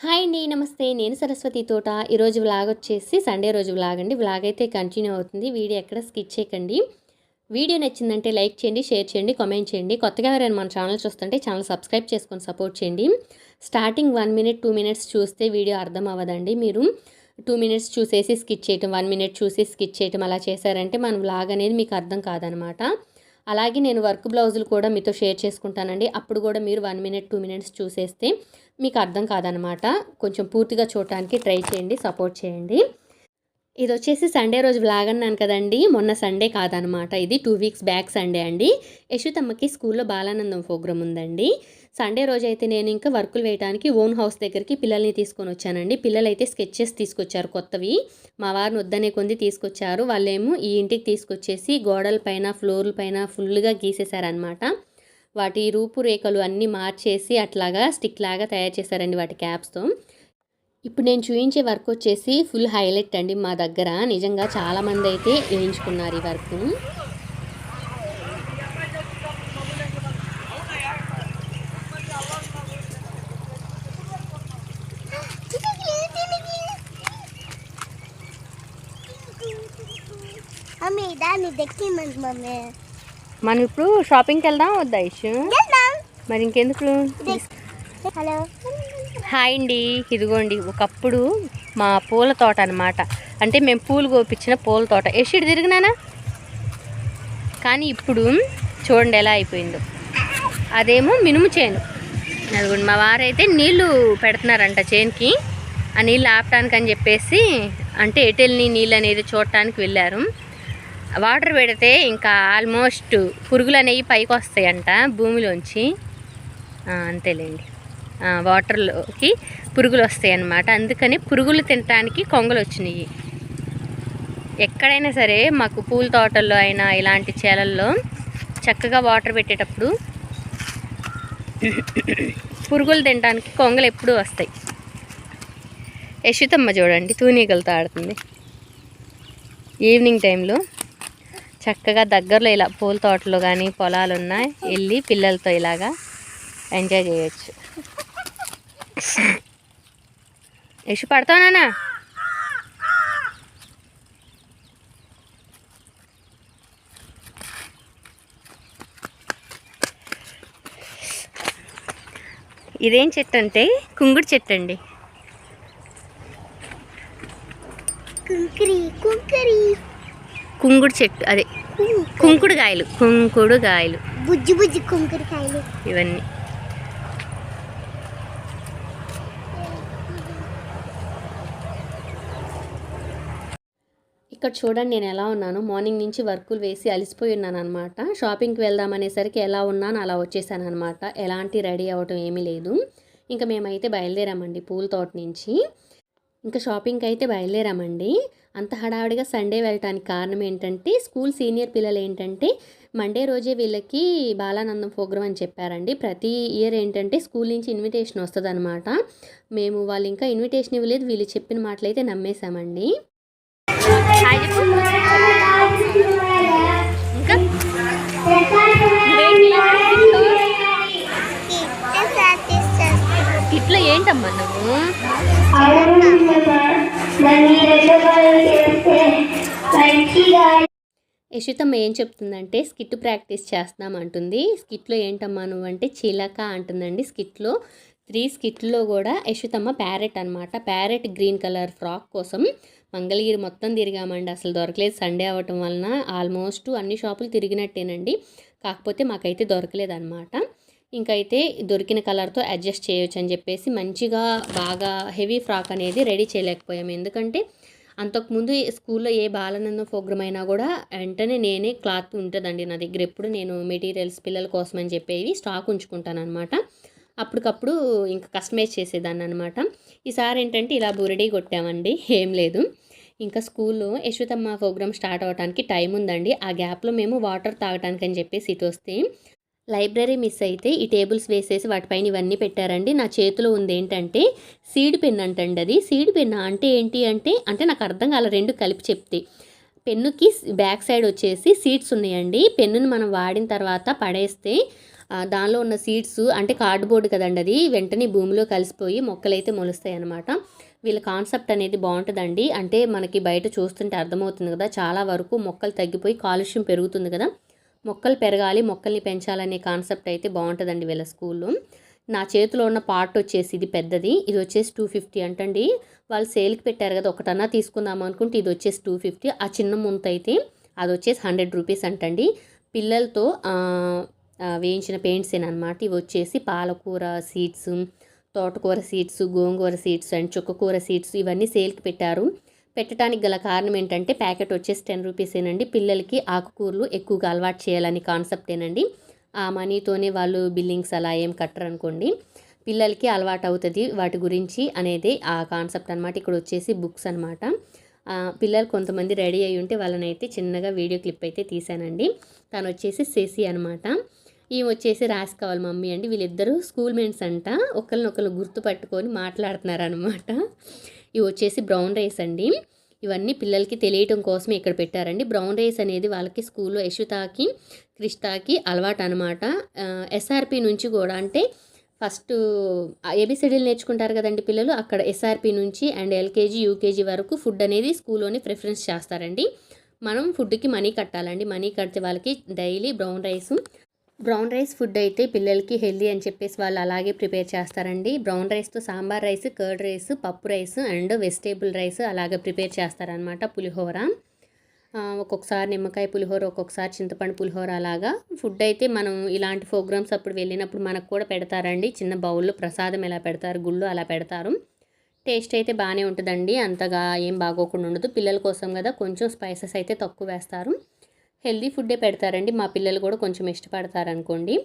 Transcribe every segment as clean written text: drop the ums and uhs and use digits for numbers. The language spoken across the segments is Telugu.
హాయ్ అండి, నమస్తే. నేను సరస్వతి తోట. ఈరోజు వ్లాగ్ వచ్చేసి సండే రోజు వ్లాగ్ అండి. వ్లాగ్ అయితే కంటిన్యూ అవుతుంది. వీడియో ఎక్కడ స్కిప్ చేయకండి. వీడియో నచ్చిందంటే లైక్ చేయండి, షేర్ చేయండి, కామెంట్ చేయండి. కొత్తగా ఎవరైనా మన ఛానల్ చూస్తుంటే ఛానల్ సబ్స్క్రైబ్ చేసుకొని సపోర్ట్ చేయండి. స్టార్టింగ్ 1 మినిట్ 2 మినిట్స్ చూస్తే వీడియో అర్థం అవ్వదండి. మీరు 2 మినిట్స్ చూసేసి స్కిప్ చేయటం, 1 మినిట్ చూసి స్కిప్ చేయటం అలా చేశారంటే మన వ్లాగ్ అనేది మీకు అర్థం కాదనమాట. అలాగే నేను వర్క్ బ్లౌజులు కూడా మీతో షేర్ చేసుకుంటానండి. అప్పుడు కూడా మీరు 1 మినిట్ 2 మినిట్స్ చూసేస్తే మీకు అర్థం కాదనమాట. కొంచెం పూర్తిగా చూడటానికి ట్రై చేయండి, సపోర్ట్ చేయండి. ఇది వచ్చేసి సండే రోజు వ్లాగ్ అన్నాను కదండి. మొన్న సండే కాదనమాట, ఇది 2 వీక్స్ బ్యాక్ సండే అండి. యశుతమ్మకి స్కూల్లో బాలానందం ప్రోగ్రామ్ ఉందండి. సండే రోజు అయితే నేను ఇంకా వర్కులు వేయడానికి ఓన్ హౌస్ దగ్గరికి పిల్లల్ని తీసుకొని వచ్చానండి. పిల్లలైతే స్కెచెస్ తీసుకొచ్చారు కొత్తవి. మా వారిని వద్దనే కొంది తీసుకొచ్చారు. వాళ్ళేమో ఈ ఇంటికి తీసుకొచ్చేసి గోడల పైన ఫ్లోర్ల పైన ఫుల్గా గీసేశారనమాట. వాటి రూపురేఖలు అన్నీ మార్చేసి అట్లాగా స్టిక్ లాగా తయారు చేశారండి వాటి క్యాప్స్తో. ఇప్పుడు నేను చూపించే వర్క్ వచ్చేసి ఫుల్ హైలైట్ అండి మా దగ్గర. నిజంగా చాలామంది అయితే వేయించుకున్నారు ఈ వర్క్. మనం ఇప్పుడు షాపింగ్కి వెళ్దాం వద్దా ఇష్యూ? మరి ఇంకెందుకు? హలో హాయ్ అండి. ఇదిగోండి ఒకప్పుడు మా పూల తోట అనమాట. అంటే మేము పూలు కోపించిన పూల తోట. ఎషిడ్ తిరిగినానా, కానీ ఇప్పుడు చూడండి ఎలా అయిపోయిందో. అదేమో మినుము చేను. అదిగోండి మా వారైతే నీళ్లు పెడుతున్నారంట చేనుకి. ఆ నీళ్ళు ఆపటానికి అని చెప్పేసి, అంటే ఎటెల్ని నీళ్ళు అనేది చూడటానికి వెళ్ళారు. వాటర్ పెడితే ఇంకా ఆల్మోస్ట్ పురుగులు అనేవి పైకి వస్తాయంట భూమిలోంచి. అంతేలేండి, వాటర్లోకి పురుగులు వస్తాయి అన్నమాట. అందుకని పురుగులు తినటానికి కొంగలు వచ్చినాయి. ఎక్కడైనా సరే మాకు పూల తోటల్లో అయినా ఇలాంటి చేలల్లో చక్కగా వాటర్ పెట్టేటప్పుడు పురుగులు తినడానికి కొంగలు ఎప్పుడూ వస్తాయి. యశుతమ్మ చూడండి తూనీగలతో ఆడుతుంది. ఈవినింగ్ టైంలో చక్కగా దగ్గరలో ఇలా పూల తోటలో కానీ పొలాలు ఉన్నాయి, వెళ్ళి పిల్లలతో ఇలాగా ఎంజాయ్ చేయొచ్చు. యశు పడతానా? ఇదేం చెట్టు అంటే కుంగుడు చెట్టు అండి. కుంకుడు చెట్టు, అదే కుంకుడుకాయలు. కుంకుడుకాయలు, బుజ్జి బుజ్జి కుంకుడుకాయలు ఇవన్నీ. ఇక్కడ చూడండి నేను ఎలా ఉన్నాను. మార్నింగ్ నుంచి వర్కులు వేసి అలసిపోయి ఉన్నాను అనమాట. షాపింగ్కి వెళ్దాం అనేసరికి ఎలా ఉన్నాను అలా వచ్చేసాను అనమాట. ఎలాంటి రెడీ అవ్వటం ఏమీ లేదు. ఇంకా మేమైతే బయలుదేరామండి పూల తోట నుంచి. ఇంకా షాపింగ్కి అయితే బయలుదేరామండి. అంత హడావిడిగా సండే వెళ్ళటానికి కారణం ఏంటంటే, స్కూల్ సీనియర్ పిల్లలు ఏంటంటే మండే రోజే వీళ్ళకి బాలానందం ప్రోగ్రామ్ అని చెప్పారండి. ప్రతి ఇయర్ ఏంటంటే స్కూల్ నుంచి ఇన్విటేషన్ వస్తుంది అనమాట. మేము వాళ్ళు ఇంకా ఇన్విటేషన్ ఇవ్వలేదు, వీళ్ళు చెప్పిన మాటలు అయితే నమ్మేశామండి. ఇట్లా ఏంటమ్మా నువ్వు? యశుతమ్మ ఏం చెప్తుందంటే స్కిట్ ప్రాక్టీస్ చేస్తున్నామంటుంది. స్కిట్లో ఏంటమ్మా నువ్వు అంటే చిలక అంటుందండి. స్కిట్లో 3 స్కిట్లో కూడా యశుతమ్మ ప్యారెట్ అనమాట. ప్యారెట్ గ్రీన్ కలర్ ఫ్రాక్ కోసం మంగళగిరి మొత్తం తిరిగామండి. అసలు దొరకలేదు. సండే అవ్వటం వలన ఆల్మోస్ట్ అన్ని షాపులు తిరిగినట్టేనండి. కాకపోతే మాకైతే దొరకలేదు అనమాట. ఇంకైతే దొరికిన కలర్తో అడ్జస్ట్ చేయొచ్చు అని చెప్పేసి మంచిగా బాగా హెవీ ఫ్రాక్ అనేది రెడీ చేయలేకపోయాము. ఎందుకంటే అంతకుముందు స్కూల్లో ఏ బాలానందం ప్రోగ్రామ్ అయినా కూడా వెంటనే నేనే క్లాత్ ఉంటుందండి నా దగ్గర. ఎప్పుడు నేను మెటీరియల్స్ పిల్లల కోసం అని చెప్పేవి స్టాక్ ఉంచుకుంటాను అనమాట. అప్పటికప్పుడు ఇంకా కస్టమైజ్ చేసేదాన్ని అనమాట. ఈసారి ఏంటంటే ఇలా బురడీ కొట్టామండి, ఏం లేదు. ఇంకా స్కూల్లో యశుతమ్మ ప్రోగ్రామ్ స్టార్ట్ అవ్వడానికి టైం ఉందండి. ఆ గ్యాప్లో మేము వాటర్ తాగటానికి అని చెప్పేసి ఇటు వస్తే లైబ్రరీ మిస్ అయితే ఈ టేబుల్స్ వేసేసి వాటిపైన ఇవన్నీ పెట్టారండి. నా చేతిలో ఉంది ఏంటంటే సీడ్ పెన్ అంటండి. అది సీడ్ పెన్ అంటే ఏంటి అంటే నాకు అర్థం కాల. 2 కలిపి చెప్తే పెన్నుకి బ్యాక్ సైడ్ వచ్చేసి సీడ్స్ ఉన్నాయండి. పెన్నుని మనం వాడిన తర్వాత పడేస్తే దానిలో ఉన్న సీడ్స్ అంటే కార్డ్బోర్డ్ కదండి, అది వెంటనే భూమిలో కలిసిపోయి మొక్కలైతే మొలుస్తాయి అన్నమాట. వీళ్ళ కాన్సెప్ట్ అనేది బాగుంటుందండి. అంటే మనకి బయట చూస్తుంటే అర్థమవుతుంది కదా, చాలా వరకు మొక్కలు తగ్గిపోయి కాలుష్యం పెరుగుతుంది కదా, మొక్కలు పెరగాలి, మొక్కల్ని పెంచాలనే కాన్సెప్ట్ అయితే బాగుంటుందండి వీళ్ళ స్కూల్లో. నా చేతిలో ఉన్న పార్ట్ వచ్చేసి ఇది పెద్దది, ఇది వచ్చేసి 250 అంటండి. వాళ్ళు సేల్కి పెట్టారు కదా, ఒకటన్నా తీసుకుందాం అనుకుంటే ఇది వచ్చేసి 250. ఆ చిన్న ముంత అయితే అది వచ్చేసి 100 రూపీస్ అంటండి. పిల్లలతో వేయించిన పెయింట్సేనమాట. ఇవి వచ్చేసి పాలకూర సీడ్స్, తోటకూర సీడ్స్, గోంగూర సీడ్స్ అండ్ చుక్కకూర సీడ్స్ ఇవన్నీ సేల్కి పెట్టారు. పెట్టడానికి గల కారణం ఏంటంటే ప్యాకెట్ వచ్చేసి 10 రూపీసేనండి. పిల్లలకి ఆకుకూరలు ఎక్కువగా అలవాటు చేయాలని కాన్సెప్టేనండి. ఆ మనీతోనే వాళ్ళు బిల్లింగ్స్ అలా ఏం కట్టరు అనుకోండి, పిల్లలకి అలవాటు అవుతుంది వాటి గురించి అనేది ఆ కాన్సెప్ట్ అనమాట. ఇక్కడ వచ్చేసి బుక్స్ అనమాట. పిల్లలు కొంతమంది రెడీ అయ్యి ఉంటే వాళ్ళని అయితే చిన్నగా వీడియో క్లిప్ అయితే తీసానండి. తను వచ్చేసి శశి అనమాట. ఈమె వచ్చేసి రాసుకోవాలి మమ్మీ అండి. వీళ్ళిద్దరూ స్కూల్ మేట్స్ అంట, ఒకరినొకరు గుర్తుపట్టుకొని మాట్లాడుతున్నారు అనమాట. ఇవి వచ్చేసి బ్రౌన్ రైస్ అండి. ఇవన్నీ పిల్లలకి తెలియటం కోసమే ఇక్కడ పెట్టారండి. బ్రౌన్ రైస్ అనేది వాళ్ళకి స్కూల్లో యశుతాకి క్రిష్టాకి అలవాటు అనమాట. ఎస్ఆర్పి నుంచి కూడా, అంటే ఫస్ట్ ఏబిసిడీలు నేర్చుకుంటారు కదండి పిల్లలు, అక్కడ ఎస్ఆర్పి నుంచి అండ్ ఎల్కేజీ యూకేజీ వరకు ఫుడ్ అనేది స్కూల్లోనే ప్రిఫరెన్స్ చేస్తారండి. మనం ఫుడ్కి మనీ కట్టాలండి. మనీ కడితే వాళ్ళకి డైలీ బ్రౌన్ రైస్ ఫుడ్ అయితే పిల్లలకి హెల్దీ అని చెప్పేసి వాళ్ళు అలాగే ప్రిపేర్ చేస్తారండి. బ్రౌన్ రైస్తో సాంబార్ రైస్, కర్డ్ రైస్, పప్పు రైస్ అండ్ వెజిటేబుల్ రైస్ అలాగే ప్రిపేర్ చేస్తారనమాట. పులిహోర, ఒక్కొక్కసారి నిమ్మకాయ పులిహోర, ఒక్కొక్కసారి చింతపండు పులిహోర, అలాగా ఫుడ్ అయితే మనం ఇలాంటి ప్రోగ్రామ్స్ అప్పుడు వెళ్ళినప్పుడు మనకు కూడా పెడతారండి. చిన్న బౌల్లో ప్రసాదం ఎలా పెడతారు గుళ్ళు అలా పెడతారు. టేస్ట్ అయితే బాగానే ఉంటుందండి, అంతగా ఏం బాగోకుండా ఉండదు. పిల్లల కోసం కదా కొంచెం స్పైసెస్ అయితే తక్కువ వేస్తారు. హెల్దీ ఫుడ్డే పెడతారండి. మా పిల్లలు కూడా కొంచెం ఇష్టపడతారు అనుకోండి.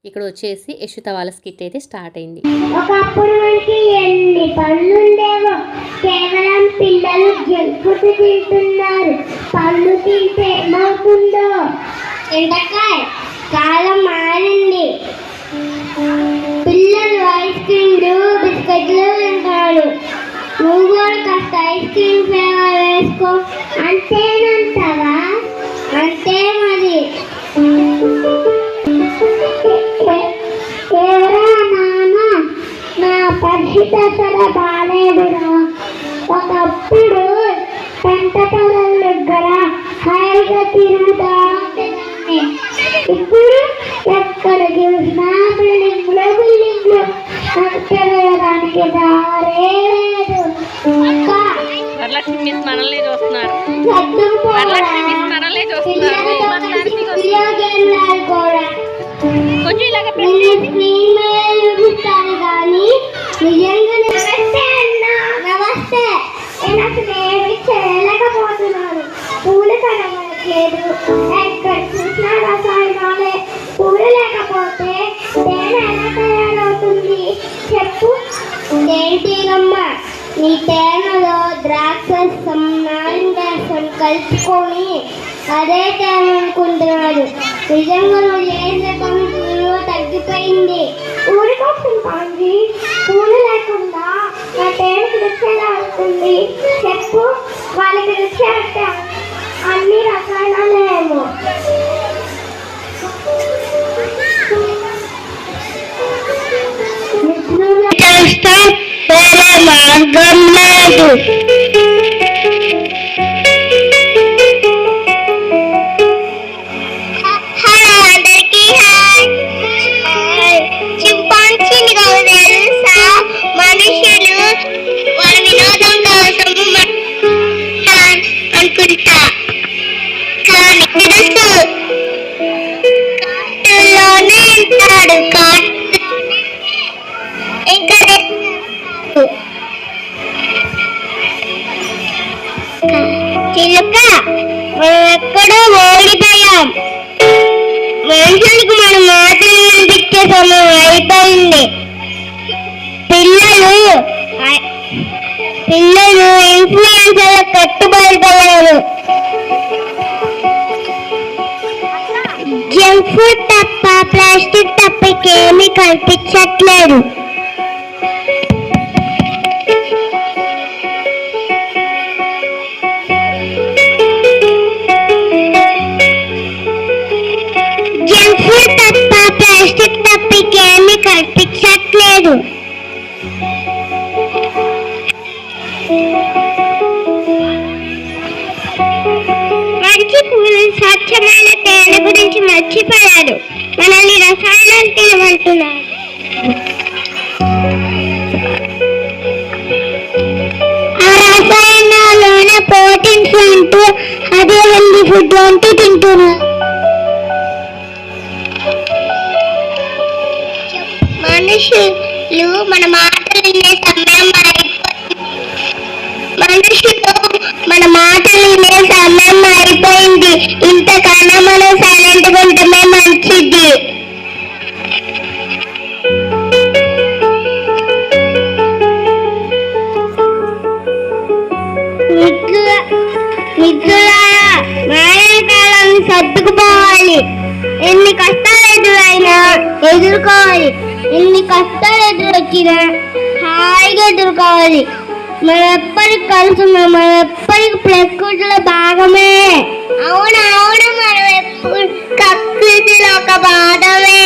ఇక్కడ వచ్చేసి యశుత వాళ్ళ స్కిట్ అయితే స్టార్ట్ అయింది. ఒకప్పుడు మనకి ఎన్ని పళ్ళు ఉండేవో, కేవలం పిల్లలు జంక్ ఫుడ్ తింటున్నారు. పళ్ళు తింటే ఏమవుతుందో. ఎండకాయ కాలం మారింది. పిల్లలు ఐస్ క్రీమ్లు బిస్కెట్లు తింటారు. నువ్వు కూడా కాస్త ఐస్ క్రీమ్ ఫ్లేవర్ వేసుకో. అంతేనంటావా? అంతే మరి. నా పరిస్థితి అసలు బాగాలేదురా. ఒకప్పుడు పెంట పొలం దగ్గర హాయిగా తిరుగుతా, ఇప్పుడు ఎక్కడ చూసినా బిల్డింగ్లు తిరగడానికి దారే లేదు. నమస్తే, చేయలేకపోతున్నాను. పూలు కనబడట్లేదు, ఎక్కడ చూసినా రసాయనాలే. పూలు లేకపోతే తేనె ఎలా తయారవుతుంది చెప్పు. ఏంటినమ్మా, నీ తేనెలో ద్రాక్షరసం, నారింజరసం కలుపుకొని అదే తేనె అనుకుంటున్నాడు. నిజంగా నువ్వు చేసే పనులు తగ్గిపోయింది. ఊరికోసం పాండి, పూలు లేకుండా నా తేనెకి రుచి ఎలా వస్తుంది చెప్పు. వాళ్ళకి రుచి అంటే అన్ని రసాయనాలేమో. వేరే మార్గం లేదు. మనుషులు వాళ్ళ వినోదం కోసం అనుకుంటా, కానీ కాటులోనే ఉంటాడు. ఇంకా చిలుక, మనం ఎక్కడో ఓడిపోయాం. మనుషులకు మనం మాటలు వినిపించే సమయం అయిపోయింది. పిల్లలు ఇన్ఫ్లుయెన్సర్ల కట్టుబడిపోయారు. జంక్ ఫుడ్ తప్ప, ప్లాస్టిక్ తప్ప ఇంకేమీ కనిపించట్లేదు. జంక్ ఫుడ్ తప్ప, ప్లాస్టిక్ లేదు. మంచి పూలు స్వచ్ఛమైన తేనె గురించి మర్చిపోయారు. మనల్ని రసాయనాలు తినమంటున్నారు. ఆ రసాయనాల్లోనే ప్రోటీన్స్ అంటూ అదే హెల్దీ ఫుడ్ అంటూ తింటున్నారు. మనుషులు మన మాటలు వినే సమయం అయిపోయింది. ఇంతకన్నా మనం సైలెంట్ గా ఉండటమే మంచిది. మాయాకాలాన్ని సర్దుకుపోవాలి. ఎన్ని కష్టాలు ఎదుర్కోవాలి. ఎన్ని కష్టాలు ఎదురొచ్చినా హాయిగా ఎదుర్కోవాలి. మనం ఎప్పటికి కలిసి మనం ఎప్పటికి ప్రకృతిలో భాగమే. అవును మనం ఎప్పుడు ప్రకృతిలో ఒక భాగమే.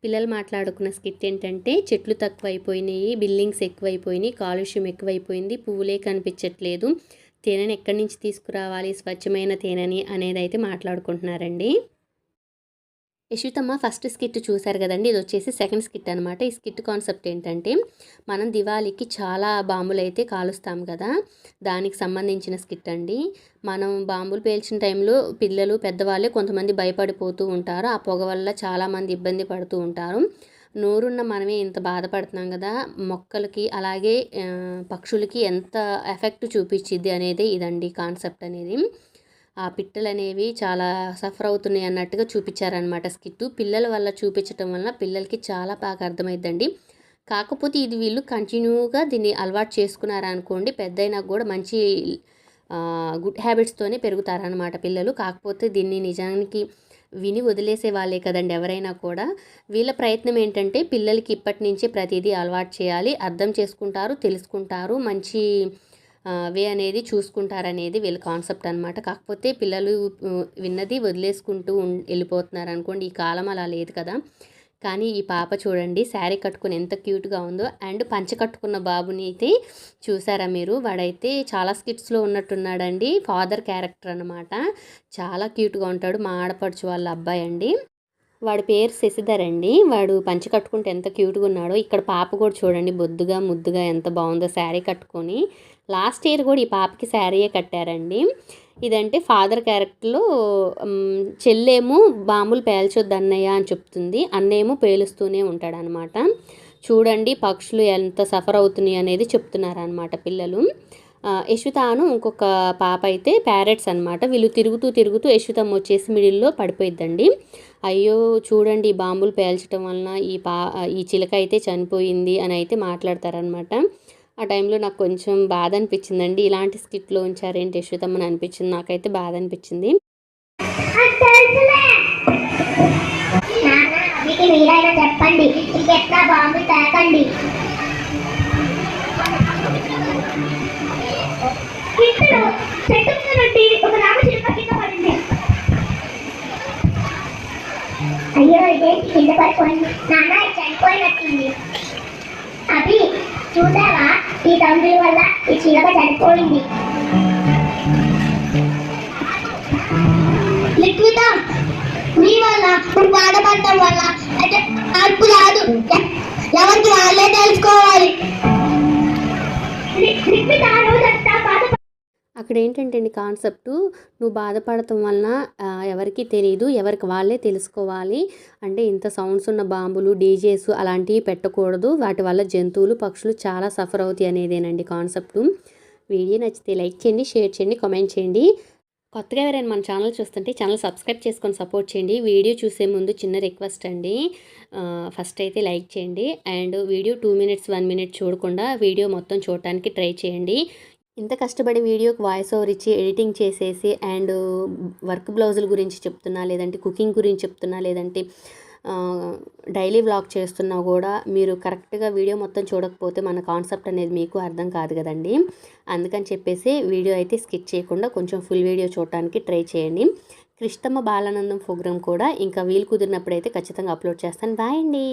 పిల్లలు మాట్లాడుకున్న స్కిట్ ఏంటంటే చెట్లు తక్కువైపోయినాయి, బిల్డింగ్స్ ఎక్కువైపోయినాయి, కాలుష్యం ఎక్కువైపోయింది, పువ్వులే కనిపించట్లేదు, తేనెని ఎక్కడి నుంచి తీసుకురావాలి, స్వచ్ఛమైన తేనెని అనేది అయితే మాట్లాడుకుంటున్నారండి. యశ్వితమ్మ ఫస్ట్ స్కిట్ చూశారు కదండి, ఇది వచ్చేసి సెకండ్ స్కిట్ అనమాట. ఈ స్కిట్ కాన్సెప్ట్ ఏంటంటే మనం దివాళీకి చాలా బాంబులు అయితే కాలుస్తాం కదా, దానికి సంబంధించిన స్కిట్ అండి. మనం బాంబులు పేల్చిన టైంలో పిల్లలు పెద్దవాళ్ళే కొంతమంది భయపడిపోతూ ఉంటారు. ఆ పొగ వల్ల చాలామంది ఇబ్బంది పడుతూ ఉంటారు. నోరున్న మనమే ఇంత బాధపడుతున్నాం కదా, మొక్కలకి అలాగే పక్షులకి ఎంత ఎఫెక్ట్ చూపించిద్ది అనేది ఇదండి కాన్సెప్ట్ అనేది. ఆ పిట్టలు అనేవి చాలా సఫర్ అవుతున్నాయి అన్నట్టుగా చూపించారనమాట స్కిట్. పిల్లల వల్ల చూపించడం వల్ల పిల్లలకి చాలా బాగా అర్థమైద్దండి. కాకపోతే ఇది వీళ్ళు కంటిన్యూగా దీన్ని అలవాటు చేసుకున్నారనుకోండి, పెద్దయినా కూడా మంచి గుడ్ హ్యాబిట్స్తోనే పెరుగుతారనమాట పిల్లలు. కాకపోతే దీన్ని నిజానికి విని వదిలేసే వాళ్ళే కదండి ఎవరైనా కూడా. వీళ్ళ ప్రయత్నం ఏంటంటే పిల్లలకి ఇప్పటి నుంచే ప్రతిదీ అలవాటు చేయాలి, అర్థం చేసుకుంటారు, తెలుసుకుంటారు, మంచి వే అనేది చూసుకుంటారనేది వీళ్ళ కాన్సెప్ట్ అనమాట. కాకపోతే పిల్లలు విన్నది వదిలేసుకుంటూ వెళ్ళిపోతున్నారు అనుకోండి. ఈ కాలం అలా లేదు కదా. కానీ ఈ పాప చూడండి శారీ కట్టుకుని ఎంత క్యూట్గా ఉందో. అండ్ పంచ కట్టుకున్న బాబుని అయితే చూసారా మీరు, వాడైతే చాలా స్కిట్స్లో ఉన్నట్టున్నాడండి. ఫాదర్ క్యారెక్టర్ అనమాట, చాలా క్యూట్గా ఉంటాడు. మా ఆడపడుచు వాళ్ళ అబ్బాయి అండి. వాడి పేరు శశిధర్ అండి. వాడు పంచ కట్టుకుంటే ఎంత క్యూట్గా ఉన్నాడో. ఇక్కడ పాప కూడా చూడండి బొద్దుగా ముద్దుగా ఎంత బాగుందో శారీ కట్టుకొని. లాస్ట్ ఇయర్ కూడా ఈ పాపకి శారీయే కట్టారండి. ఇదంటే ఫాదర్ క్యారెక్టర్లో చెల్లేమో బాంబులు పేల్చొద్దు అన్నయ్య అని చెప్తుంది, అన్నేమో పేలుస్తూనే ఉంటాడనమాట. చూడండి పక్షులు ఎంత సఫర్ అవుతున్నాయి అనేది చెప్తున్నారనమాట పిల్లలు. యశ్వితాను ఇంకొక పాప అయితే ప్యారెట్స్ అనమాట. వీళ్ళు తిరుగుతూ యశ్వితమ్మ వచ్చేసి మిడిల్లో పడిపోయిద్దండి. అయ్యో చూడండి బాంబులు పేల్చడం వలన ఈ చిలక అయితే చనిపోయింది అని అయితే మాట్లాడతారనమాట. ఆ టైంలో నాకు కొంచెం బాధ అనిపించిందండి. ఇలాంటి స్కిట్లో ఉంచారేంటి యశ్వితమ్మని అనిపించింది, నాకైతే బాధ అనిపించింది. చెప్పండి ఇంకెట్లా బాంబు తాకండి. అయ్యో ఇదేంటి కింద పడిపోయింది, నాన్న చనిపోయినట్టుంది. అభి చూసావా, ఈ తండ్రి వల్ల ఈ చిలక చనిపోయింది. లిఖిత నీ వల్ల ఇప్పుడు బాధపడటం వల్ల అయితే మార్పు రాదు, ఎవరికి వాళ్ళే తెలుసుకోవాలి. అక్కడ ఏంటంటే అండి కాన్సెప్టు, నువ్వు బాధపడటం వలన ఎవరికీ తెలీదు, ఎవరికి వాళ్ళే తెలుసుకోవాలి. అంటే ఇంత సౌండ్స్ ఉన్న బాంబులు, డీజేస్ అలాంటివి పెట్టకూడదు. వాటి వల్ల జంతువులు, పక్షులు చాలా సఫర్ అవుతాయి అనేదేనండి కాన్సెప్టు. వీడియో నచ్చితే లైక్ చేయండి, షేర్ చేయండి, కామెంట్ చేయండి. కొత్తగా ఎవరైనా మన ఛానల్ చూస్తుంటే ఛానల్ సబ్స్క్రైబ్ చేసుకొని సపోర్ట్ చేయండి. వీడియో చూసే ముందు చిన్న రిక్వెస్ట్ అండి, ఫస్ట్ అయితే లైక్ చేయండి. అండ్ వీడియో 2 మినిట్స్ 1 మినిట్ చూడకుండా వీడియో మొత్తం చూడటానికి ట్రై చేయండి. ఇంత కష్టపడి వీడియోకి వాయిస్ ఓవర్ ఇచ్చి ఎడిటింగ్ చేసేసి అండ్ వర్క్ బ్లౌజుల గురించి చెప్తున్నా, లేదంటే కుకింగ్ గురించి చెప్తున్నా, లేదంటే డైలీ వ్లాగ్ చేస్తున్నా కూడా మీరు కరెక్ట్గా వీడియో మొత్తం చూడకపోతే మన కాన్సెప్ట్ అనేది మీకు అర్థం కాదు కదండి. అందుకని చెప్పేసి వీడియో అయితే స్కిప్ చేయకుండా కొంచెం ఫుల్ వీడియో చూడటానికి ట్రై చేయండి. కృష్ణమ్మ బాలానందం ప్రోగ్రామ్ కూడా ఇంకా వీలు కుదిరినప్పుడైతే ఖచ్చితంగా అప్లోడ్ చేస్తాను. బాయ్ అండి.